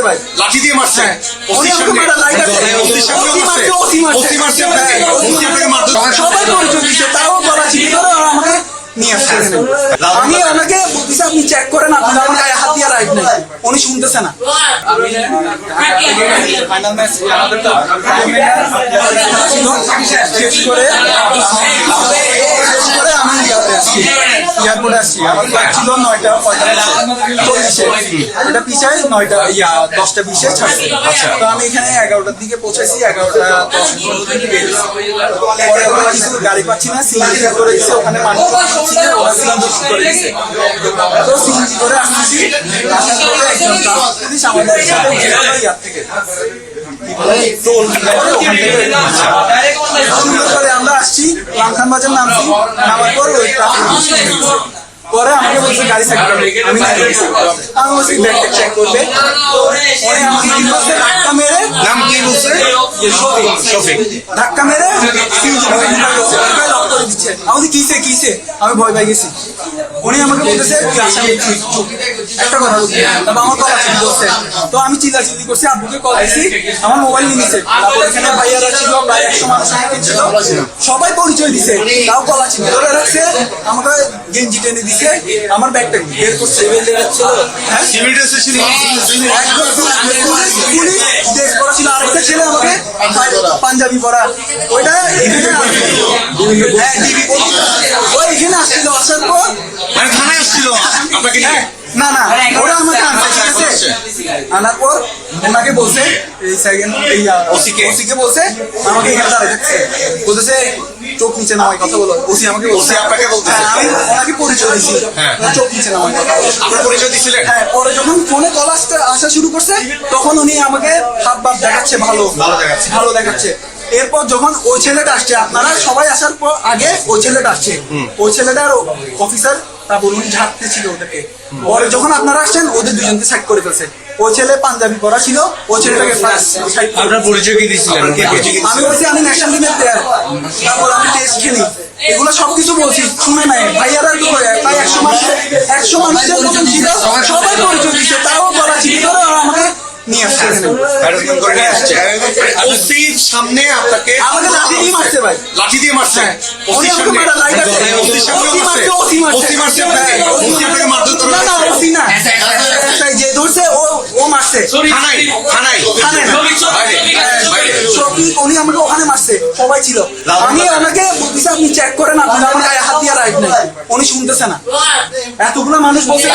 ভাই, লাঠি দিয়ে মারছে। উনি আমাকে মারা লাইটার ওসি মারছে সবাই পরিচয় দিচ্ছে, তাও গলা চিপি করে আমাকে নিয়ে আসছে এখানে। আমি ওনাকে বলতেছি আপনি চেক করেন, আপনার আমার গায়ে হাত দিয়ে রাইট নাই, উনি শুনতেছে না। ফাইনাল ম্যাচ আমাদের তো শেষ করে আমি এয়ারপোর্টে আসছি। আমার ফ্লাইট ছিল 9:45, এটা পিছায় 10:20 ছাড়ছে। তো আমি এখানে 11টার দিকে পৌঁছাইছি, 11:10 থেকে বেরিয়েছি। পরে ওরা কিছু গাড়ি পাচ্ছি না, সিএনজি করে দিচ্ছে, ওখানে মানুষ পাচ্ছি না, ওরা সিএনজি করে দিচ্ছে। তো সিএনজি করে আসতেছি, আসার পরে একজন পুলিশ আমাদের সাথে ইয়ার থেকে সুন্দর করে আমরা আসছি, লামখান বাজার নামছি, নামার পর ওই পরে আমাকে বলছে গাড়ি চেক করবে, আমি বলছি ব্যাগটা চেক করবে। পরে আমাকে কি বলছে, ধাক্কা মেরে, নাম কি বলছে? শফিক। ধাক্কা মেরে লক করে দিচ্ছে। আমি কিসে কিসে, আমি ভয় পাই গেছি। উনি আমাকে বলতেছে একটা কথা বলছি, তারপর আমার কল আছে বলছে। তো আমি চিল্লাচিল্লি করছি, আব্বুকে কল দিয়েছি, আমার মোবাইল নিয়ে নিছে। তারপর এখানে ভাইয়ারা ছিল, প্রায় 100 মানুষ ছিল, সবাই পরিচয় দিছে, তাও কলা চিনি ধরে রাখছে, আমাকে গেঞ্জি টেনে দিছে, আমার ব্যাগটা বের করছে। আরেকটা ছেলে আমাকে পাঞ্জাবি পরা, ওইটা এখানে আসছিল। আসার পর থানায় আসছিল আপনাকে? না না, ওরা আমাকে আনছে, ঠিক আছে। আনার পর ওনাকে বলছে, এই সেকেন্ড ওসিকে বলছে আমাকে এখানে দাঁড়ায় থাকছে, বলতেছে চোখ নিচে নামায় কথা বলো। ওসি আমাকে বলছে, আপনাকে বলতেছে? আমি ওনাকে পরিচয় দিচ্ছি, চোখ নিচে নামায় কথা বলো। আপনার পরিচয় দিছিলেন? হ্যাঁ, পরে যখন ফোনে কল আসা শুরু করছে, তখন উনি আমাকে হাত বাপ দেখাচ্ছে, ভালো দেখাচ্ছে। এরপর যখন ওই ছেলেটা আসছে, আপনারা সবাই আসার পর আগে ওই ছেলেটা আসছে, ওই ছেলেটার অফিসার, তারপর উনি ঝাড়তে ছিল ওদেরকে। পরে যখন আপনারা আসছেন, ওদের দুজনকে সাইড করে ফেলছে। ওই ছেলে পাঞ্জাবি পরা ছিল, ওই ছেলেটাকে আপনার পরিচয় কি দিয়েছিলেন? আমি বলছি আমি ন্যাশনাল টিমের প্লেয়ার, তারপর আমি টেস্ট খেলি, এগুলো সবকিছু বলছি, শুনে নাই। ভাইয়ারা তো প্রায় 100 মানুষের মতন ছিল, সবাই পরিচয় দিচ্ছে, তাও গলা চিপি করে আমাকে নিয়ে আসছে ওসির সামনে। আপনাকে আমাকে লাঠি দিয়ে মারছে ভাই, লাঠি দিয়ে মারছে। উনি আমাকে মারা লাইটার ওসি মারছে না, যে ধরছে ও মারছে থানায়। শফিক, উনি আমাকে ওখানে মারছে, সবাই ছিল। আমি ওনাকে বলতেছি আপনি চেক করেন, আপনার আমার গায়ে হাত দিয়ে রাইট নাই, উনি শুনতেছে না। এতগুলো মানুষ বলছে,